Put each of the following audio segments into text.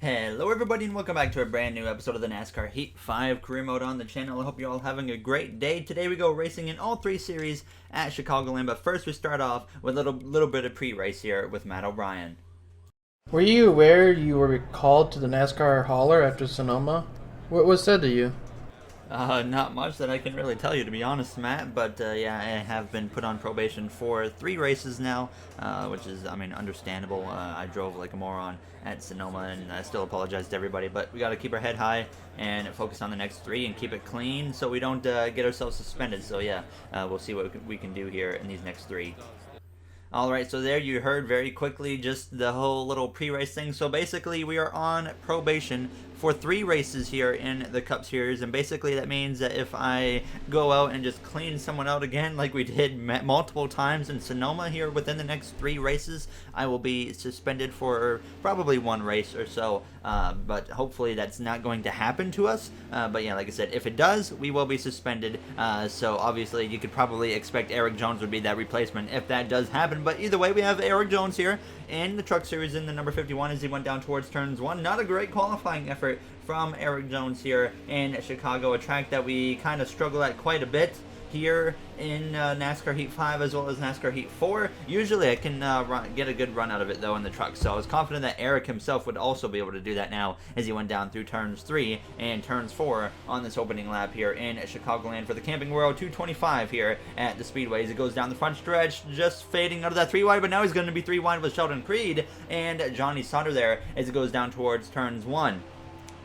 Hello everybody and welcome back to a brand new episode of the NASCAR Heat 5 career mode on the channel. I hope you're all having a great day. Today we go racing in all three series at Chicagoland, but first we start off with a little bit of pre-race here with Matt O'Brien. Were you aware you were called to the NASCAR hauler after Sonoma? What was said to you? Not much that I can really tell you, to be honest, Matt, but yeah, I have been put on probation for 3 races now, which is, understandable. I drove like a moron at Sonoma, and I still apologize to everybody, but we got to keep our head high and focus on the next 3 and keep it clean so we don't get ourselves suspended. So yeah, we'll see what we can do here in these next 3. Alright, so there you heard very quickly just the whole little pre-race thing. So basically we are on probation for 3 races here in the Cup Series, and basically that means that if I go out and just clean someone out again like we did multiple times in Sonoma here within the next 3 races, I will be suspended for probably 1 race or so, but hopefully that's not going to happen to us. But yeah, like I said, if it does, we will be suspended, so obviously you could probably expect Eric Jones would be that replacement if that does happen. But either way, we have Eric Jones here in the Truck Series in the number 51 as he went down towards turns 1. Not a great qualifying effort from Eric Jones here in Chicago, a track that we kind of struggle at quite a bit here in NASCAR Heat 5 as well as NASCAR Heat 4. Usually I can get a good run out of it though in the truck, so I was confident that Eric himself would also be able to do that now as he went down through turns 3 and turns 4 on this opening lap here in Chicagoland for the Camping World 225 here at the Speedway as he goes down the front stretch, just fading out of that 3 wide, but now he's going to be 3 wide with Sheldon Creed and Johnny Sauter there as he goes down towards turns 1.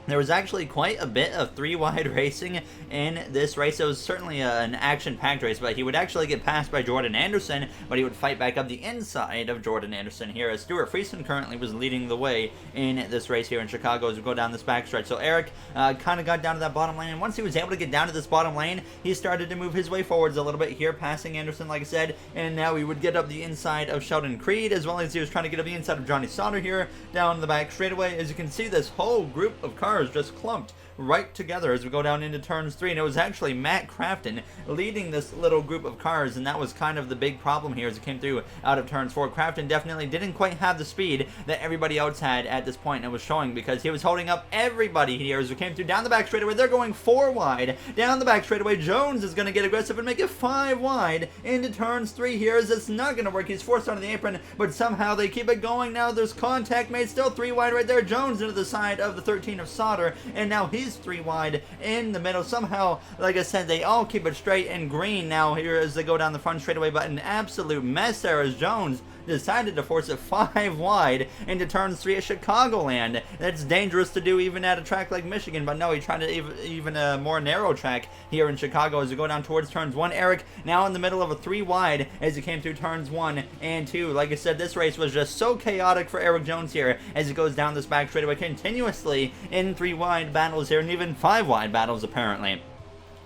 There was actually quite a bit of 3-wide racing in this race. It was certainly an action-packed race, but he would actually get passed by Jordan Anderson, but he would fight back up the inside of Jordan Anderson here, as Stuart Friesen currently was leading the way in this race here in Chicago as we go down this backstretch. So Eric kind of got down to that bottom lane, and once he was able to get down to this bottom lane, he started to move his way forwards a little bit here, passing Anderson, like I said, and now he would get up the inside of Sheldon Creed, as well as he was trying to get up the inside of Johnny Sauter here, down the back straightaway. As you can see, this whole group of cars just clumped right together as we go down into turns 3, and it was actually Matt Crafton leading this little group of cars, and that was kind of the big problem here as it came through out of turns 4. Crafton definitely didn't quite have the speed that everybody else had at this point, and it was showing because he was holding up everybody here as we came through down the back straightaway. They're going 4 wide down the back straightaway. Jones is going to get aggressive and make it 5 wide into turns 3 here, as it's not going to work. He's forced onto the apron, but somehow they keep it going. Now there's contact made, still 3 wide right there. Jones into the side of the 13 of Sauter, and now he's 3 wide in the middle. Somehow, like I said, they all keep it straight and green now here as they go down the front straightaway, but an absolute mess there as Jones decided to force it 5 wide into turns 3 at Chicagoland. That's dangerous to do even at a track like Michigan, but no, he tried to even a more narrow track here in Chicago as we go down towards turns 1. Eric now in the middle of a 3 wide as he came through turns 1 and 2. Like I said, this race was just so chaotic for Eric Jones here as he goes down this back straightaway continuously in 3 wide battles here, and even 5 wide battles apparently.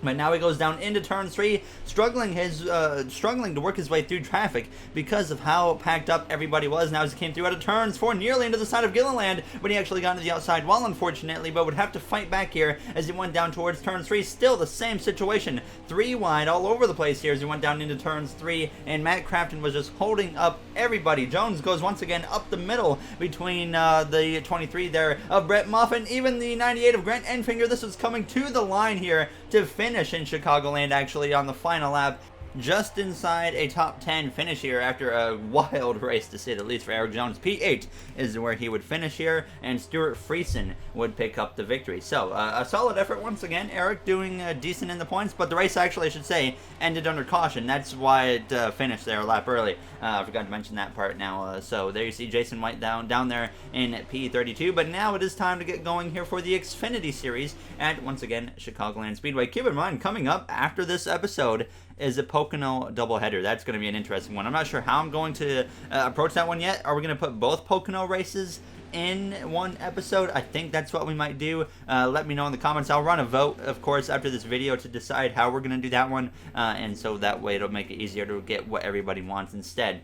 But now he goes down into turn 3, struggling to work his way through traffic because of how packed up everybody was. Now as he came through out of turns 4, nearly into the side of Gilliland, but he actually got into the outside wall, unfortunately, but would have to fight back here as he went down towards turn 3. Still the same situation, 3 wide all over the place here as he went down into turns 3, and Matt Crafton was just holding up everybody. Jones goes once again up the middle between the 23 there of Brett Moffitt, even the 98 of Grant Enfinger. This is coming to the line here to finish in Chicagoland, actually on the final lap, just inside a top 10 finish here after a wild race to say the least for Eric Jones. P8 is where he would finish here, and Stuart Friesen would pick up the victory. So a solid effort once again. Eric doing decent in the points, but the race actually, I should say, ended under caution. That's why it finished there a lap early. I forgot to mention that part now. So there you see Jason White down there in P32, but now it is time to get going here for the Xfinity Series at, once again, Chicagoland Speedway. Keep in mind, coming up after this episode is a Pocono doubleheader. That's going to be an interesting one. I'm not sure how I'm going to approach that one yet. Are we going to put both Pocono races in one episode? I think that's what we might do. Let me know in the comments. I'll run a vote, of course, after this video to decide how we're going to do that one, and so that way it'll make it easier to get what everybody wants instead.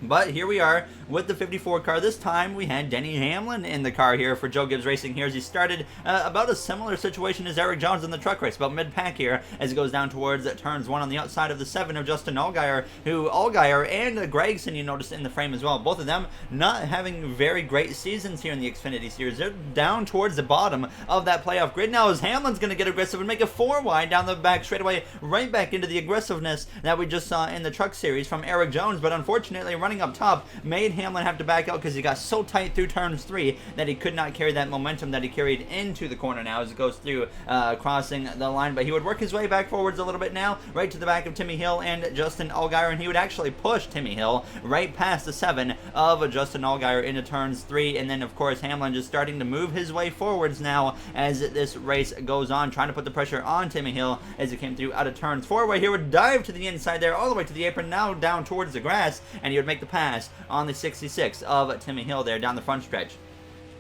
But here we are with the 54 car. This time we had Denny Hamlin in the car here for Joe Gibbs Racing here as he started about a similar situation as Eric Jones in the truck race, about mid-pack here as he goes down towards turns 1 on the outside of the 7 of Justin Allgaier, who Allgaier and Gregson, you noticed in the frame as well, both of them not having very great seasons here in the Xfinity Series. They're down towards the bottom of that playoff grid now as Hamlin's going to get aggressive and make a 4 wide down the back straightaway, right back into the aggressiveness that we just saw in the truck series from Eric Jones, but unfortunately running up top made Hamlin have to back out because he got so tight through turns 3 that he could not carry that momentum that he carried into the corner now as it goes through crossing the line. But he would work his way back forwards a little bit now, right to the back of Timmy Hill and Justin Allgaier, and he would actually push Timmy Hill right past the 7 of Justin Allgaier into turns 3, and then of course Hamlin just starting to move his way forwards now as this race goes on, trying to put the pressure on Timmy Hill as he came through out of turns 4, where he would dive to the inside there all the way to the apron, now down towards the grass, and he would make the pass on the 66 of Timmy Hill there down the front stretch.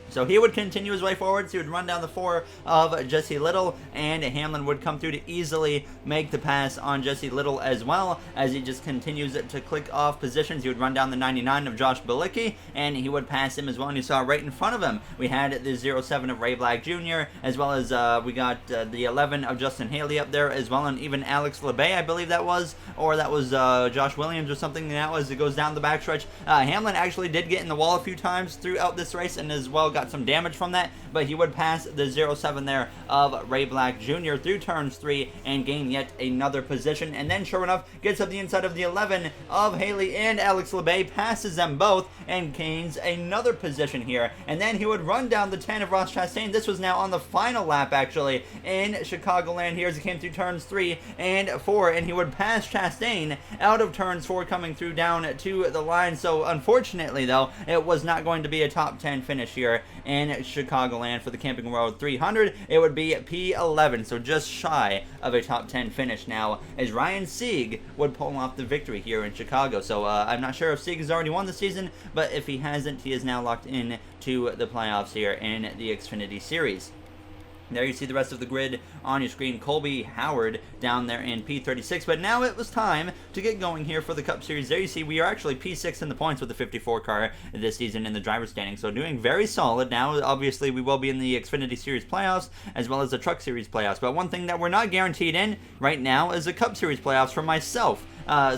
So he would continue his way forwards. He would run down the 4 of Jesse Little, and Hamlin would come through to easily make the pass on Jesse Little as well as he just continues to click off positions. He would run down the 99 of Josh Bilicki, and he would pass him as well, and you saw right in front of him we had the 07 of Ray Black Jr., as well as we got the 11 of Justin Haley up there as well, and even Alex LeBay, I believe that was, or that was Josh Williams or something now as it goes down the backstretch. Hamlin actually did get in the wall a few times throughout this race and as well got some damage from that, but he would pass the 07 there of Ray Black Jr. through turns 3 and gain yet another position, and then sure enough gets up the inside of the 11 of Haley and Alex LeBay, passes them both and gains another position here, and then he would run down the 10 of Ross Chastain. This was now on the final lap actually in Chicagoland here as he came through turns 3 and 4, and he would pass Chastain out of turns 4 coming through down to the line. So unfortunately though, it was not going to be a top 10 finish here in Chicagoland for the Camping World 300. It would be P11, so just shy of a top 10 finish now as Ryan Sieg would pull off the victory here in Chicago. So I'm not sure if Sieg has already won the season, but if he hasn't, he is now locked in to the playoffs here in the Xfinity Series. There you see the rest of the grid on your screen. Colby Howard down there in P36. But now it was time to get going here for the Cup Series. There you see we are actually P6 in the points with the 54 car this season in the driver's standing. So doing very solid. Now obviously we will be in the Xfinity Series playoffs as well as the Truck Series playoffs. But one thing that we're not guaranteed in right now is the Cup Series playoffs for myself.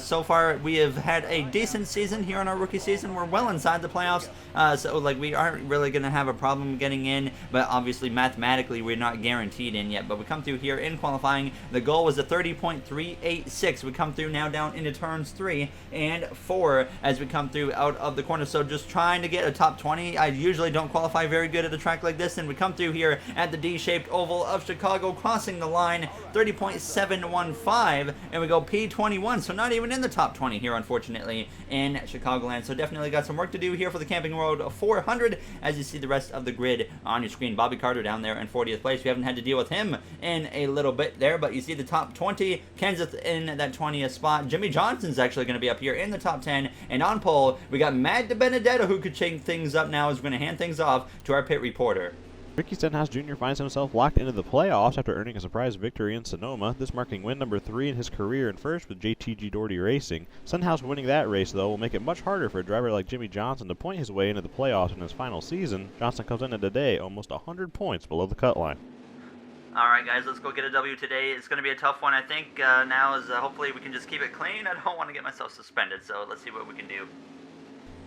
So far, we have had a decent season here in our rookie season. We're well inside the playoffs, so like we aren't really going to have a problem getting in, but obviously mathematically we're not guaranteed in yet. But we come through here in qualifying. The goal was a 30.386. We come through now down into turns 3 and 4 as we come through out of the corner. So just trying to get a top 20. I usually don't qualify very good at a track like this, and we come through here at the D-shaped oval of Chicago, crossing the line 30.715, and we go P21. So not even in the top 20 here, unfortunately, in Chicagoland. So definitely got some work to do here for the Camping World 400 as you see the rest of the grid on your screen. Bobby Carter down there in 40th place. We haven't had to deal with him in a little bit there, but you see the top 20. Kenseth in that 20th spot. Jimmy Johnson's actually going to be up here in the top 10. And on pole, we got Matt DiBenedetto, who could change things up now as we're going to hand things off to our pit reporter. Ricky Stenhouse Jr. finds himself locked into the playoffs after earning a surprise victory in Sonoma, this marking win number 3 in his career and first with JTG Doherty Racing. Stenhouse winning that race, though, will make it much harder for a driver like Jimmy Johnson to point his way into the playoffs in his final season. Johnson comes into today almost 100 points below the cut line. All right, guys, let's go get a W today. It's going to be a tough one, I think. Now is hopefully we can just keep it clean. I don't want to get myself suspended, so let's see what we can do.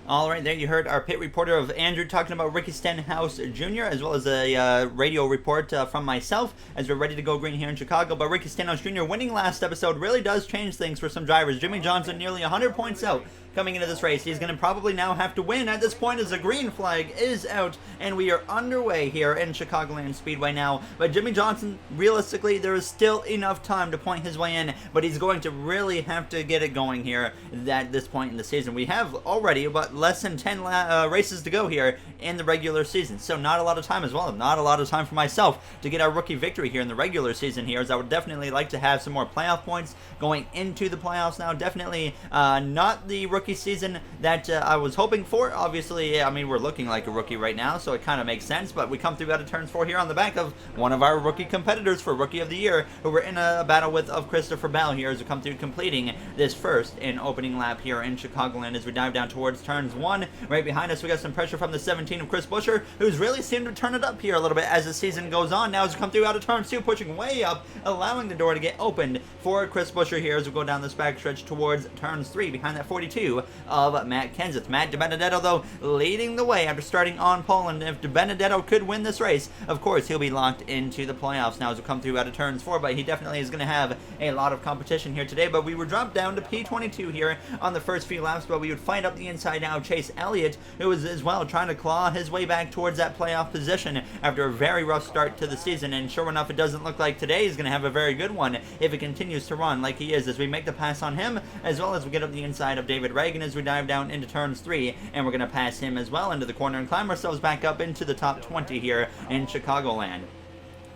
All right, there you heard our pit reporter of Andrew talking about Ricky Stenhouse Jr., as well as a radio report from myself as we're ready to go green here in Chicago. But Ricky Stenhouse Jr. winning last episode really does change things for some drivers. Jimmy Johnson nearly 100 points out coming into this race. He's going to probably now have to win at this point as the green flag is out, and we are underway here in Chicagoland Speedway now. But Jimmy Johnson, realistically, there is still enough time to point his way in, but he's going to really have to get it going here at this point in the season. We have already about less than 10 races to go here in the regular season, so not a lot of time as well. Not a lot of time for myself to get our rookie victory here in the regular season here, as I would definitely like to have some more playoff points going into the playoffs now. Definitely not the rookie rookie season that I was hoping for. Obviously, I mean, we're looking like a rookie right now, so it kind of makes sense, but we come through out of turns 4 here on the back of one of our rookie competitors for Rookie of the Year, who we're in a battle with of Christopher Bell here as we come through completing this first and opening lap here in Chicagoland as we dive down towards turns 1. Right behind us, we got some pressure from the 17 of Chris Buescher, who's really seemed to turn it up here a little bit as the season goes on. Now as we come through out of turns 2, pushing way up, allowing the door to get opened for Chris Buescher here as we go down this backstretch towards turns 3 behind that 42 of Matt Kenseth. Matt DiBenedetto, though, leading the way after starting on pole, and if DiBenedetto could win this race, of course, he'll be locked into the playoffs now as we come through out of turns 4, but he definitely is going to have a lot of competition here today. But we were dropped down to P22 here on the first few laps, but we would find up the inside now Chase Elliott, who was as well trying to claw his way back towards that playoff position after a very rough start to the season, and sure enough, it doesn't look like today is going to have a very good one if it continues to run like he is as we make the pass on him, as well as we get up the inside of David Reagan as we dive down into turns 3, and we're going to pass him as well into the corner and climb ourselves back up into the top 20 here in Chicagoland.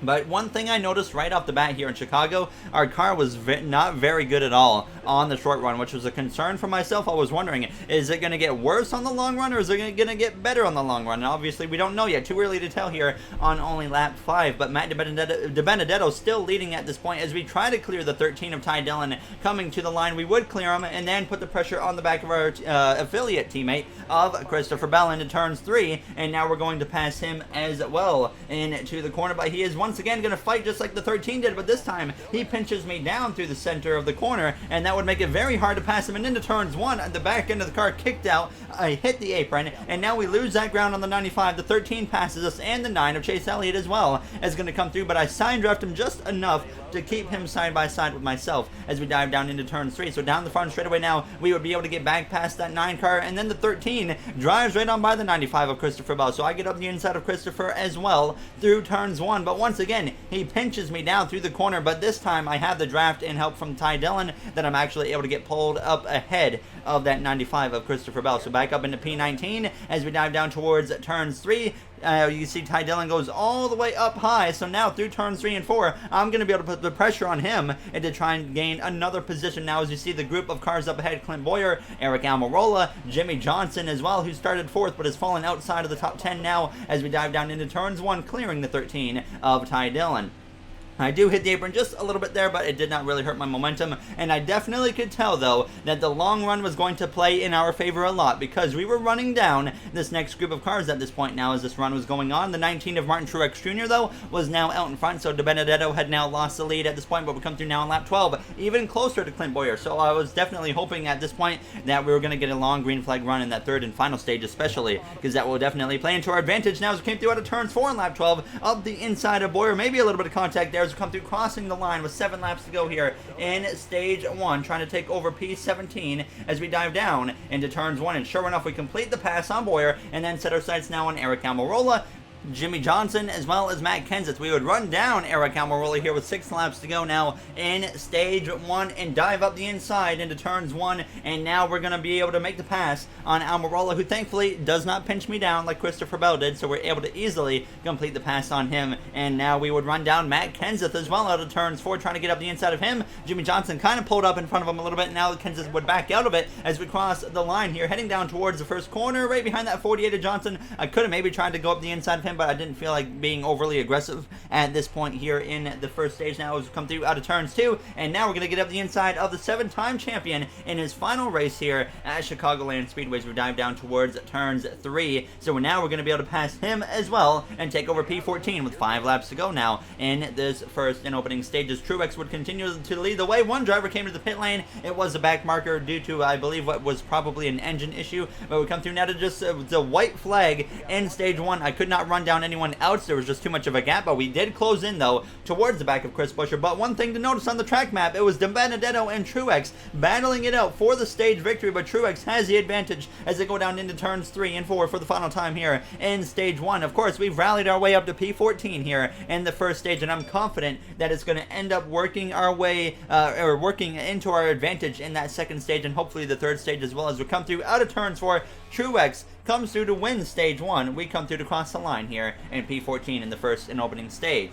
But one thing I noticed right off the bat here in Chicago, our car was not very good at all on the short run, which was a concern for myself. I was wondering, is it going to get worse on the long run, or is it going to get better on the long run? And obviously, we don't know yet. Too early to tell here on only lap 5. But Matt DiBenedetto still leading at this point as we try to clear the 13 of Ty Dillon coming to the line. We would clear him and then put the pressure on the back of our affiliate teammate of Christopher Bell into turns 3. And now we're going to pass him as well into the corner. But he is once again going to fight just like the 13 did, but this time he pinches me down through the center of the corner, and that would make it very hard to pass him. And into turns 1, the back end of the car kicked out, I hit the apron, and now we lose that ground on the 95. The 13 passes us, and the 9 of Chase Elliott as well is going to come through, but I side draft him just enough to keep him side by side with myself as we dive down into turns 3. So down the front straightaway now, we would be able to get back past that 9 car, and then the 13 drives right on by the 95 of Christopher Bell. So I get up the inside of Christopher as well through turns 1, but once again, he pinches me down through the corner, but this time I have the draft and help from Ty Dillon that I'm actually able to get pulled up ahead of that 95 of Christopher Bell. So back up into P19 as we dive down towards turns 3. You see Ty Dillon goes all the way up high, so now through turns 3 and 4, I'm going to be able to put the pressure on him and to try and gain another position. Now as you see the group of cars up ahead, Clint Boyer, Eric Almirola, Jimmy Johnson as well, who started 4th but has fallen outside of the top 10 now as we dive down into turns 1, clearing the 13 of Ty Dillon. I do hit the apron just a little bit there, but it did not really hurt my momentum, and I definitely could tell, though, that the long run was going to play in our favor a lot, because we were running down this next group of cars at this point now as this run was going on. The 19 of Martin Truex Jr., though, was now out in front, so DiBenedetto had now lost the lead at this point, but we come through now on lap 12, even closer to Clint Boyer, so I was definitely hoping at this point that we were going to get a long green flag run in that third and final stage especially, because that will definitely play into our advantage. Now as we came through out of turns 4 and lap 12, up the inside of Boyer, maybe a little bit of contact there as we come through, crossing the line with 7 laps to go here in stage 1, trying to take over P17 as we dive down into turns 1, and sure enough, we complete the pass on Boyer and then set our sights now on Eric Almirola, Jimmy Johnson, as well as Matt Kenseth. We would run down Eric Almirola here with 6 laps to go now in stage 1 and dive up the inside into turns 1, and now we're going to be able to make the pass on Almirola, who thankfully does not pinch me down like Christopher Bell did, so we're able to easily complete the pass on him. And now we would run down Matt Kenseth as well out of turns 4, trying to get up the inside of him. Jimmy Johnson kind of pulled up in front of him a little bit, and now Kenseth would back out of it as we cross the line here, heading down towards the first corner, right behind that 48 of Johnson. I could have maybe tried to go up the inside of him, but I didn't feel like being overly aggressive at this point here in the first stage. Now as we come through out of turns 2, and now we're going to get up the inside of the 7-time champion in his final race here at Chicagoland Speedway as we dive down towards turns 3. So now we're going to be able to pass him as well and take over P14 with 5 laps to go now in this first and opening stages. Truex would continue to lead the way. One driver came to the pit lane. It was a back marker due to, I believe, what was probably an engine issue, but we come through now to just the white flag in stage 1. I could not run down anyone else. There was just too much of a gap, but we did close in, though, towards the back of Chris Buescher. But one thing to notice on the track map, it was DiBenedetto and Truex battling it out for the stage victory, but Truex has the advantage as they go down into turns 3 and 4 for the final time here in stage 1. Of course, we've rallied our way up to P14 here in the first stage, and I'm confident that it's going to end up working our way, or working into our advantage in that second stage, and hopefully the third stage as well. As we come through out of turns 4, Truex comes through to win stage 1. We come through to cross the line here in P14 in the first and opening stage.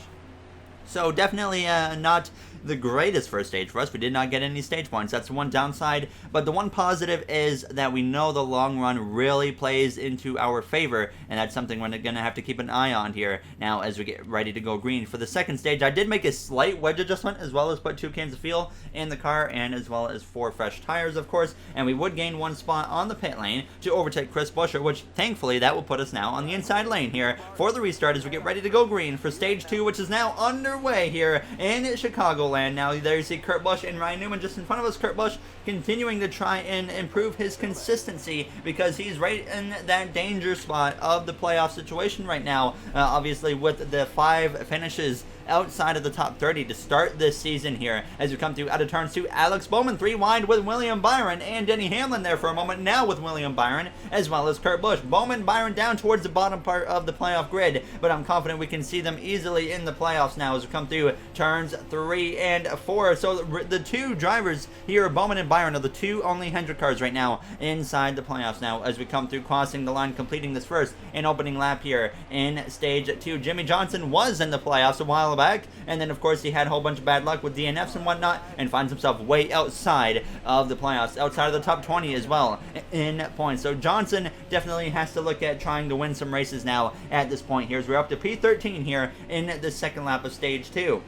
So definitely not the greatest first stage for us. We did not get any stage points. That's the one downside. But the one positive is that we know the long run really plays into our favor, and that's something we're going to have to keep an eye on here now as we get ready to go green. For the second stage, I did make a slight wedge adjustment, as well as put 2 cans of fuel in the car, and as well as 4 fresh tires, of course, and we would gain 1 spot on the pit lane to overtake Chris Buescher, which thankfully that will put us now on the inside lane here for the restart as we get ready to go green for stage 2, which is now underway here in Chicagoland. Now there you see Kurt Busch and Ryan Newman just in front of us. Kurt Busch continuing to try and improve his consistency because he's right in that danger spot of the playoff situation right now. Obviously with the 5 finishes outside of the top 30 to start this season here as we come through out of turns 2. Alex Bowman 3 wide with William Byron and Denny Hamlin there for a moment now with William Byron as well as Kurt Busch. Bowman, Byron down towards the bottom part of the playoff grid, but I'm confident we can see them easily in the playoffs now as we come through turns 3 and 4. So the 2 drivers here, Bowman and Byron, are the 2 only Hendrick cars right now inside the playoffs now as we come through crossing the line, completing this first and opening lap here in stage 2. Jimmy Johnson was in the playoffs a while back, and then of course he had a whole bunch of bad luck with DNFs and whatnot and finds himself way outside of the playoffs, outside of the top 20 as well in points. So Johnson definitely has to look at trying to win some races now at this point here as we're up to P13 here in the second lap of stage 2.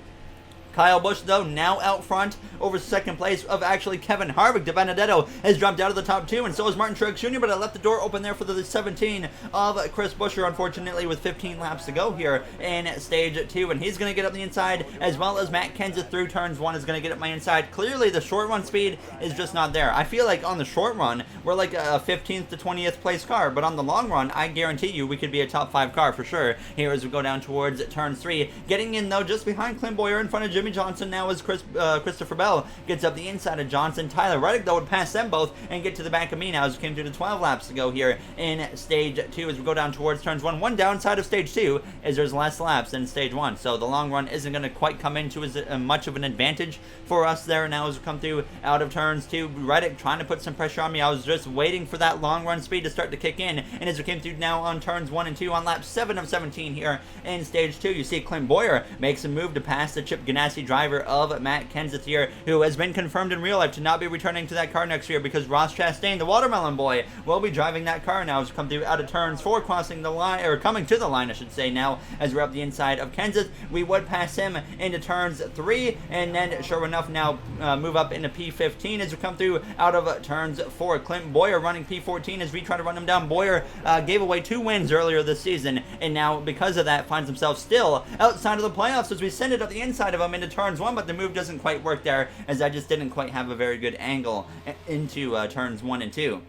Kyle Busch, though, now out front over second place of actually Kevin Harvick. De Benedetto has dropped out of the top 2, and so is Martin Truex Jr., but I left the door open there for the 17 of Chris Buescher, unfortunately, with 15 laps to go here in stage 2, and he's going to get up the inside, as well as Matt Kenseth through turns 1 is going to get up my inside. Clearly, the short run speed is just not there. I feel like on the short run, we're like a 15th to 20th place car, but on the long run, I guarantee you we could be a top 5 car for sure here as we go down towards turn 3. Getting in, though, just behind Clint Bowyer in front of Jimmy Johnson now as Christopher Bell gets up the inside of Johnson. Tyler Reddick, though, would pass them both and get to the back of me now as we came through the 12 laps to go here in stage 2 as we go down towards turns 1. One downside of stage 2 is there's less laps than stage 1, so the long run isn't going to quite come into as much of an advantage for us there now as we come through out of turns 2. Reddick trying to put some pressure on me. I was just waiting for that long run speed to start to kick in, and as we came through now on turns 1 and 2 on lap 7 of 17 here in stage 2, you see Clint Bowyer makes a move to pass the Chip Ganassi driver of Matt Kenseth here, who has been confirmed in real life to not be returning to that car next year because Ross Chastain, the Watermelon Boy, will be driving that car now as we come through out of turns 4, crossing the line, or coming to the line, I should say now, as we're up the inside of Kenseth. We would pass him into turns 3, and then sure enough now move up into P15 as we come through out of turns 4. Clint Bowyer running P14 as we try to run him down. Bowyer gave away 2 wins earlier this season, and now because of that finds himself still outside of the playoffs as we send it up the inside of him into turns 1, but the move doesn't quite work there as I just didn't quite have a very good angle into turns 1 and 2.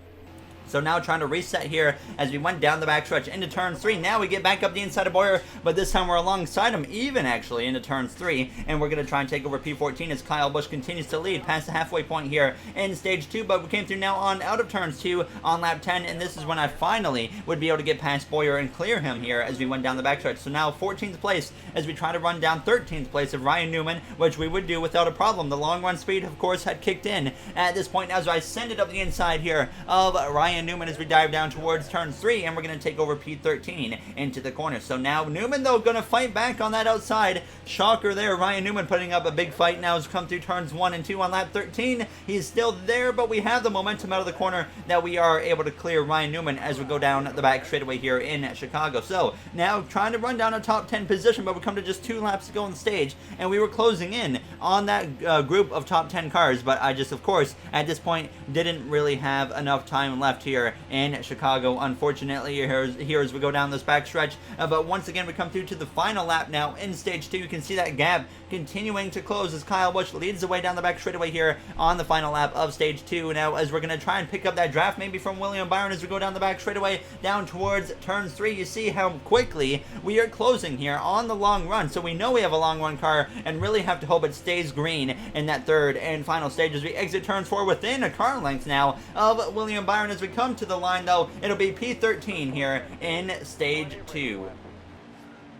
So now trying to reset here as we went down the backstretch into turn 3. Now we get back up the inside of Bowyer, but this time we're alongside him, even actually into turns 3. And we're going to try and take over P14 as Kyle Busch continues to lead past the halfway point here in stage 2. But we came through now on out of turns 2 on lap 10. And this is when I finally would be able to get past Bowyer and clear him here as we went down the backstretch. So now 14th place as we try to run down 13th place of Ryan Newman, which we would do without a problem. The long run speed, of course, had kicked in at this point as I send it up the inside here of Ryan Newman as we dive down towards turn 3, and we're going to take over P13 into the corner. So now Newman, though, going to fight back on that outside. Shocker there. Ryan Newman putting up a big fight now as we come through turns 1 and 2 on lap 13. He's still there, but we have the momentum out of the corner that we are able to clear Ryan Newman as we go down the back straightaway here in Chicago. So now trying to run down a top 10 position, but we come to just 2 laps to go on the stage, and we were closing in on that group of top 10 cars, but I just, of course, at this point didn't really have enough time left here in Chicago, unfortunately, here as we go down this backstretch. But once again, we come through to the final lap now in stage 2. You can see that gap continuing to close as Kyle Busch leads the way down the back straightaway here on the final lap of stage 2. Now, as we're going to try and pick up that draft maybe from William Byron as we go down the back straightaway down towards turns 3, you see how quickly we are closing here on the long run. So we know we have a long run car and really have to hope it stays green in that third and final stage as we exit turns 4 within a car length now of William Byron. As we come to the line, though, it'll be P13 here in stage 2.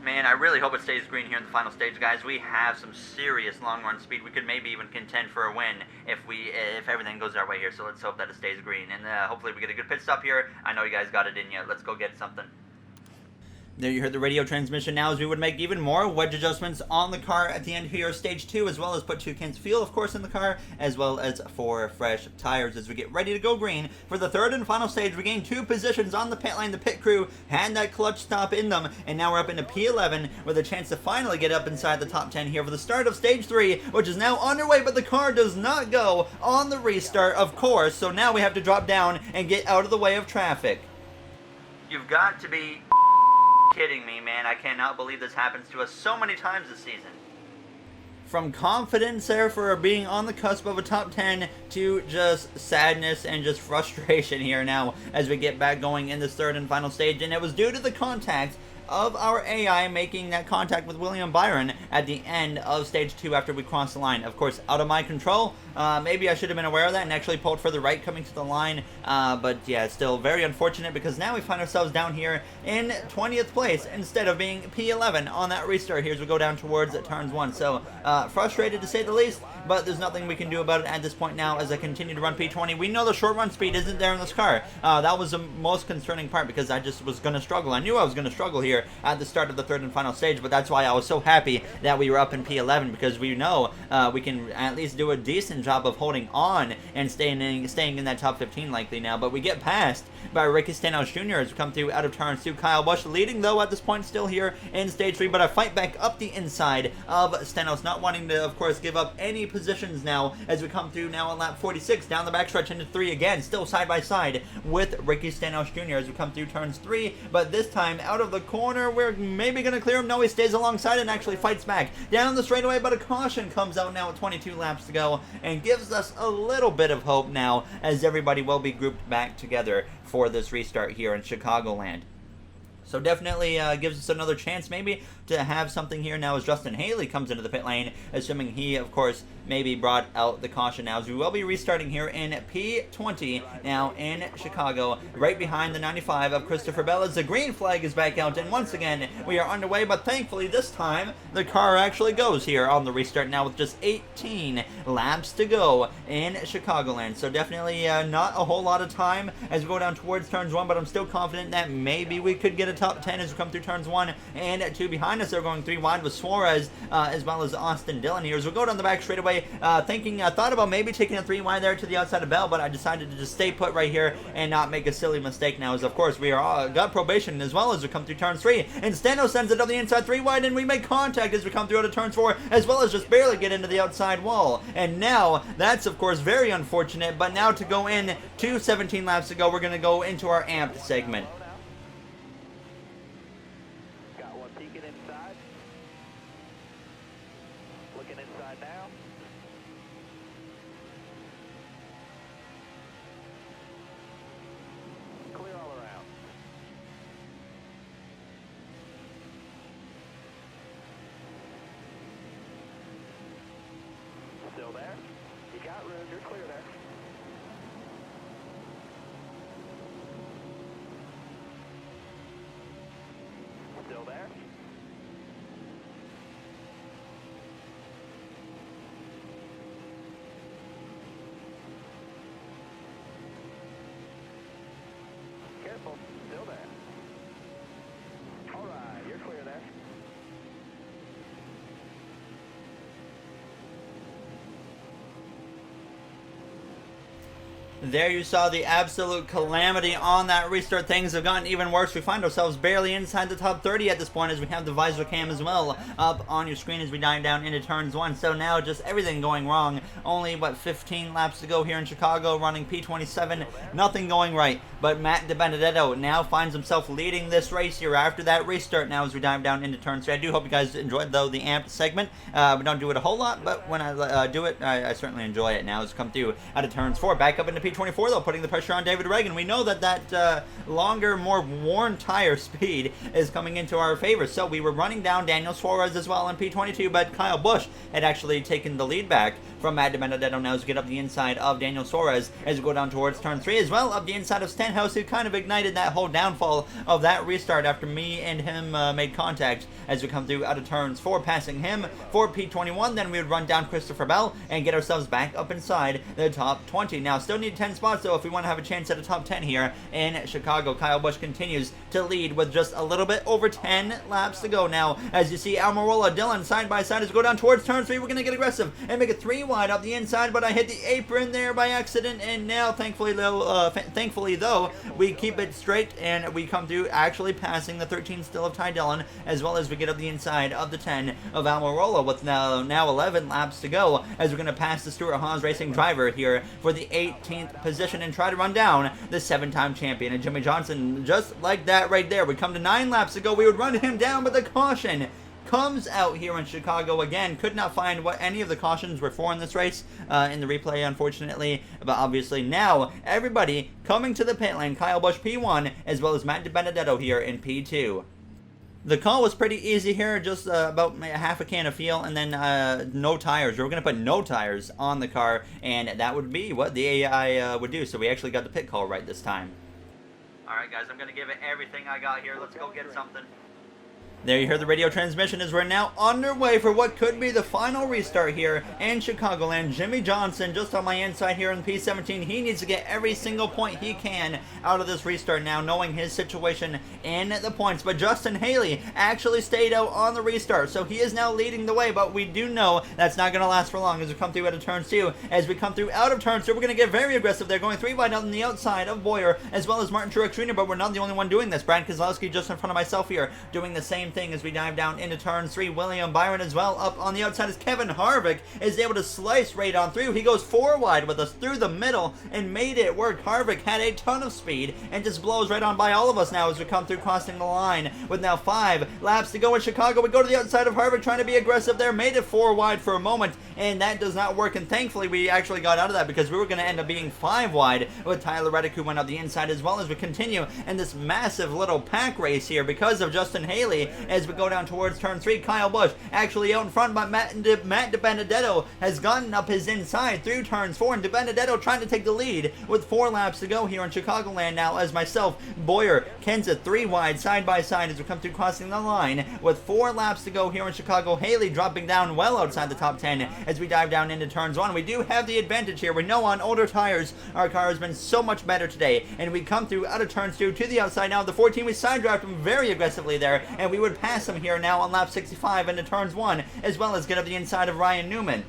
Man, I really hope it stays green here in the final stage, guys. We have some serious long run speed. We could maybe even contend for a win if everything goes our way here. So let's hope that it stays green, and hopefully we get a good pit stop here. I know you guys got it in you. Let's go get something. There you heard the radio transmission now as we would make even more wedge adjustments on the car at the end here of stage 2, as well as put 2 cans of fuel, of course, in the car, as well as 4 fresh tires as we get ready to go green for the third and final stage. We gained 2 positions on the pit lane. The pit crew had that clutch stop in them, and now we're up into P11 with a chance to finally get up inside the top 10 here for the start of stage 3, which is now underway, but the car does not go on the restart, of course, so now we have to drop down and get out of the way of traffic. You've got to be kidding me, man. I cannot believe this happens to us so many times this season. From confidence there for being on the cusp of a top 10 to just sadness and just frustration here now as we get back going in this third and final stage, and it was due to the contact of our AI making that contact with William Byron at the end of stage 2 after we crossed the line. Of course, out of my control. Maybe I should have been aware of that and actually pulled further right coming to the line. But yeah, still very unfortunate because now we find ourselves down here in 20th place instead of being P11 on that restart here as we go down towards turns 1. So frustrated to say the least, but there's nothing we can do about it at this point now as I continue to run P20. We know the short run speed isn't there in this car. That was the most concerning part because I just was going to struggle. I knew I was going to struggle here at the start of the third and final stage, but that's why I was so happy that we were up in P11 because we know we can at least do a decent job of holding on and staying in that top 15 likely now. But we get passed by Ricky Stenhouse Jr. as we come through out of turn 2. Kyle Busch leading though at this point still here in stage 3, but I fight back up the inside of Stenhouse, not wanting to of course give up any positions now as we come through now on lap 46 down the backstretch into 3 again, still side by side with Ricky Stenhouse Jr. as we come through turns 3, but this time out of the corner we're maybe going to clear him. No, he stays alongside and actually fights back down the straightaway, but a caution comes out now with 22 laps to go and gives us a little bit of hope now as everybody will be grouped back together for this restart here in Chicagoland. So definitely gives us another chance maybe to have something here now as Justin Haley comes into the pit lane, assuming he, of course, maybe brought out the caution now as we will be restarting here in P20 now in Chicago, right behind the 95 of Christopher Bell as the green flag is back out, and once again we are underway, but thankfully this time the car actually goes here on the restart now with just 18 laps to go in Chicagoland. So definitely not a whole lot of time as we go down towards turns 1, but I'm still confident that maybe we could get a top 10 as we come through turns 1 and 2. Behind us they're going 3 wide with Suarez as well as Austin Dillon here as we go down the back straightaway, thought about maybe taking a 3 wide there to the outside of Bell, but I decided to just stay put right here and not make a silly mistake now as of course we are got probation as well as we come through turns 3, and Stano sends it up the inside 3 wide and we make contact as we come through out of turns 4 as well as just barely get into the outside wall, and now that's of course very unfortunate. But now to go in to 17 laps to go, we're going to go into our amped segment. Got one peeking inside. Looking inside now. Clear all around. Still there? You got room, you're clear there. Still there? Careful, still there. All right, you're clear there. There you saw the absolute calamity on that restart. Things have gotten even worse. We find ourselves barely inside the top 30 at this point as we have the visor cam as well up on your screen as we dive down into turns 1. So now just everything going wrong. Only, 15 laps to go here in Chicago, running P27. Nothing going right. But Matt DiBenedetto now finds himself leading this race here after that restart now as we dive down into turns 3. I do hope you guys enjoyed, though, the amped segment. We don't do it a whole lot, but when I do it, I certainly enjoy it now as we come through out of turns 4. Back up into P24, though, putting the pressure on David Reagan. We know that longer, more worn tire speed is coming into our favor. So we were running down Daniel Suarez as well in P22, but Kyle Busch had actually taken the lead back from Matt DiBenedetto now as we get up the inside of Daniel Suarez as we go down towards turn 3 as well, up the inside of Stenhouse, who kind of ignited that whole downfall of that restart after me and him made contact as we come through out of turns 4, passing him for P21. Then we would run down Christopher Bell and get ourselves back up inside the top 20. Now still need 10 10 spots, though, if we want to have a chance at a top 10 here in Chicago. Kyle Busch continues to lead with just a little bit over 10 laps to go now. As you see, Almirola, Dillon side by side as we go down towards turn 3. We're going to get aggressive and make it 3 wide up the inside, but I hit the apron there by accident, and now thankfully though, we keep it straight and we come through, actually passing the 13 still of Ty Dillon, as well as we get up the inside of the 10 of Almirola with now 11 laps to go, as we're going to pass the Stewart-Haas Racing driver here for the 18th position and try to run down the 7-time champion. And Jimmy Johnson, just like that right there, we come to 9 laps to go, we would run him down, but the caution comes out here in Chicago again. Could not find what any of the cautions were for in this race in the replay, unfortunately. But obviously now everybody coming to the pit lane. Kyle Busch P1 as well as Matt DiBenedetto here in P2. The call was pretty easy here, just about half a can of fuel and then no tires. We were going to put no tires on the car, and that would be what the AI would do. So we actually got the pit call right this time. Alright guys, I'm going to give it everything I got here. Let's go get something. There you hear the radio transmission as we're now underway for what could be the final restart here in Chicagoland. Jimmy Johnson just on my inside here in P17. He needs to get every single point he can out of this restart now, knowing his situation in the points. But Justin Haley actually stayed out on the restart, so he is now leading the way. But we do know that's not going to last for long as we come through out of turn 2. As we come through out of turn 2, we're going to get very aggressive. They're going 3 wide on the outside of Boyer as well as Martin Truex Jr., but we're not the only one doing this. Brad Keselowski just in front of myself here doing the same thing as we dive down into turn 3. William Byron as well up on the outside as Kevin Harvick is able to slice right on through. He goes 4 wide with us through the middle and made it work. Harvick had a ton of speed and just blows right on by all of us now as we come through crossing the line with now 5 laps to go in Chicago. We go to the outside of Harvick trying to be aggressive there, made it 4 wide for a moment, and that does not work, and thankfully we actually got out of that because we were going to end up being 5 wide with Tyler Reddick, who went up the inside, as well as we continue in this massive little pack race here because of Justin Haley as we go down towards turn 3. Kyle Busch actually out in front, but Matt DiBenedetto has gotten up his inside through turns 4, and DiBenedetto trying to take the lead with 4 laps to go here in Chicagoland now, as myself, Boyer, Kenza 3 wide side by side as we come through crossing the line with 4 laps to go here in Chicago. Haley dropping down well outside the top 10 as we dive down into turns 1. We do have the advantage here. We know on older tires our car has been so much better today, and we come through out of turns 2 to the outside now. The 14, we side draft him very aggressively there, and we would pass him here now on lap 65 into turns 1, as well as get up the inside of Ryan Newman.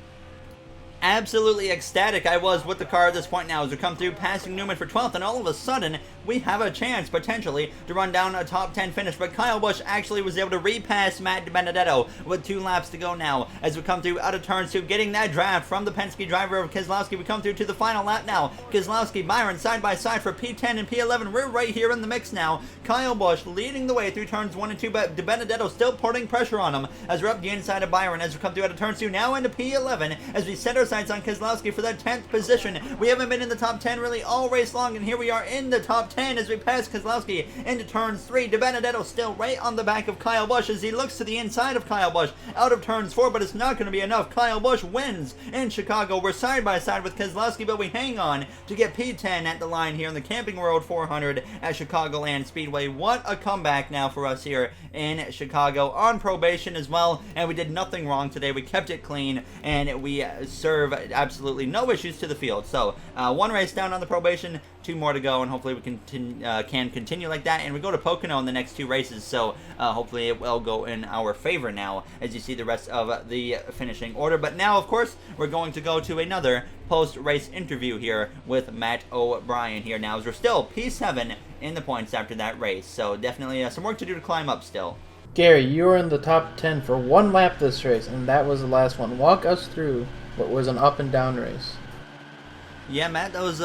Absolutely ecstatic I was with the car at this point now as we come through passing Newman for 12th, and all of a sudden we have a chance potentially to run down a top 10 finish, but Kyle Busch actually was able to repass Matt DiBenedetto with 2 laps to go now as we come through out of turn 2, getting that draft from the Penske driver of Keselowski. We come through to the final lap now. Keselowski, Byron side by side for P10 and P11. We're right here in the mix now. Kyle Busch leading the way through turns 1 and 2, but DiBenedetto still putting pressure on him as we're up the inside of Byron as we come through out of turn 2 now into P11 as we set our sights on Keselowski for that 10th position. We haven't been in the top 10 really all race long, and here we are in the top 10 as we pass Keselowski into turns 3. DiBenedetto still right on the back of Kyle Busch as he looks to the inside of Kyle Busch out of turns 4, but it's not going to be enough. Kyle Busch wins in Chicago. We're side by side with Keselowski, but we hang on to get P10 at the line here in the Camping World 400 at Chicagoland Speedway. What a comeback now for us here in Chicago on probation as well, and we did nothing wrong today. We kept it clean, and we serve absolutely no issues to the field. So 1 race down on the probation, 2 more to go, and hopefully we can continue like that, and we go to Pocono in the next 2 races, so hopefully it will go in our favor now as you see the rest of the finishing order. But now, of course, we're going to go to another post-race interview here with Matt O'Brien here now, as we're still P7 in the points after that race, so definitely some work to do to climb up still. Gary, you were in the top 10 for 1 lap this race, and that was the last one. Walk us through what was an up and down race. Yeah, Matt, that was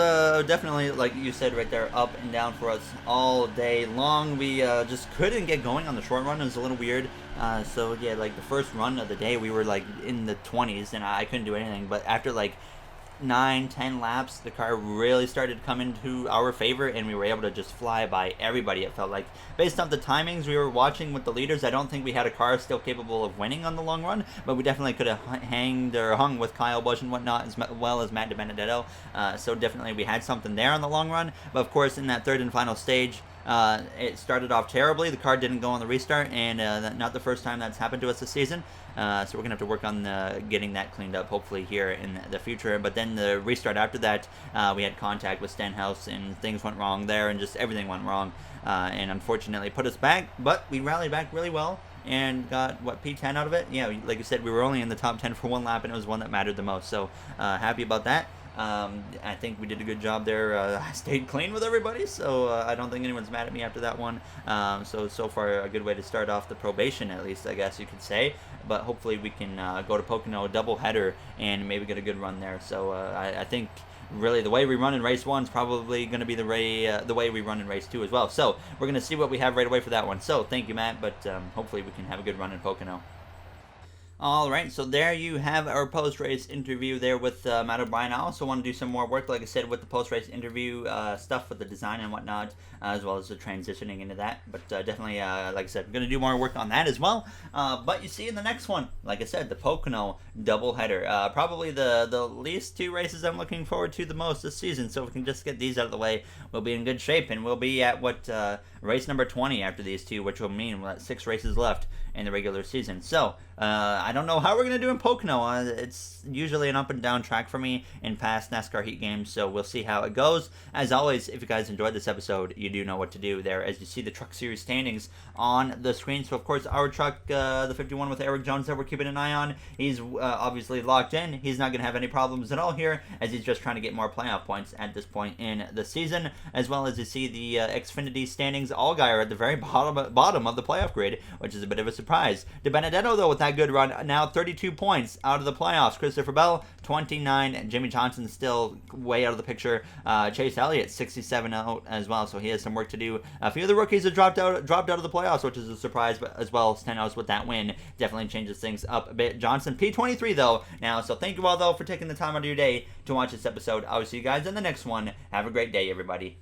definitely, like you said right there, up and down for us all day long. We just couldn't get going on the short run. It was a little weird. So, yeah, like the first run of the day, we were like in the 20s, and I couldn't do anything. But after like 9-10 laps, the car really started to come into our favor, and we were able to just fly by everybody, it felt like. Based off the timings we were watching with the leaders, I don't think we had a car still capable of winning on the long run, but we definitely could have hung with Kyle Busch and whatnot, as well as Matt DiBenedetto. So definitely we had something there on the long run. But of course, in that third and final stage, It started off terribly. The car didn't go on the restart, and not the first time that's happened to us this season. So we're gonna have to work on getting that cleaned up, hopefully here in the future. But then the restart after that, we had contact with Stenhouse, and things went wrong there, and just everything went wrong, and unfortunately put us back. But we rallied back really well and got, what, P10 out of it? Yeah, like you said, we were only in the top 10 for one lap, and it was one that mattered the most. So happy about that. I think we did a good job there. I stayed clean with everybody, so I don't think anyone's mad at me after that one. So far, a good way to start off the probation, at least, I guess you could say. But hopefully we can go to Pocono doubleheader and maybe get a good run there. So I think really the way we run in race 1 is probably going to be the way we run in race 2 as well. So we're going to see what we have right away for that one. So thank you, Matt, but hopefully we can have a good run in Pocono. All right, so there you have our post-race interview there with Matt O'Brien. I also want to do some more work, like I said, with the post-race interview stuff with the design and whatnot, as well as the transitioning into that. But definitely, like I said, I'm going to do more work on that as well. But you see in the next one, like I said, the Pocono doubleheader. Probably the least 2 races I'm looking forward to the most this season. So if we can just get these out of the way, we'll be in good shape. And we'll be at, race number 20 after these 2, which will mean we'll have 6 races left in the regular season. So I don't know how we're going to do in Pocono. It's usually an up and down track for me in past NASCAR heat games, so we'll see how it goes. As always, if you guys enjoyed this episode, you do know what to do there as you see the Truck Series standings on the screen. So of course our truck, the 51 with Eric Jones, that we're keeping an eye on, he's obviously locked in. He's not going to have any problems at all here, as he's just trying to get more playoff points at this point in the season. As well as you see the Xfinity standings, Allgaier are at the very bottom of the playoff grid, which is a bit of a surprise. DiBenedetto, though, with that good run, now 32 points out of the playoffs. Christopher Bell, 29. Jimmy Johnson still way out of the picture. Chase Elliott, 67 out as well, so he has some work to do. A few of the rookies have dropped out of the playoffs, which is a surprise, but as well, Stenhouse with that win definitely changes things up a bit. Johnson, P23, though, now. So thank you all, though, for taking the time out of your day to watch this episode. I will see you guys in the next one. Have a great day, everybody.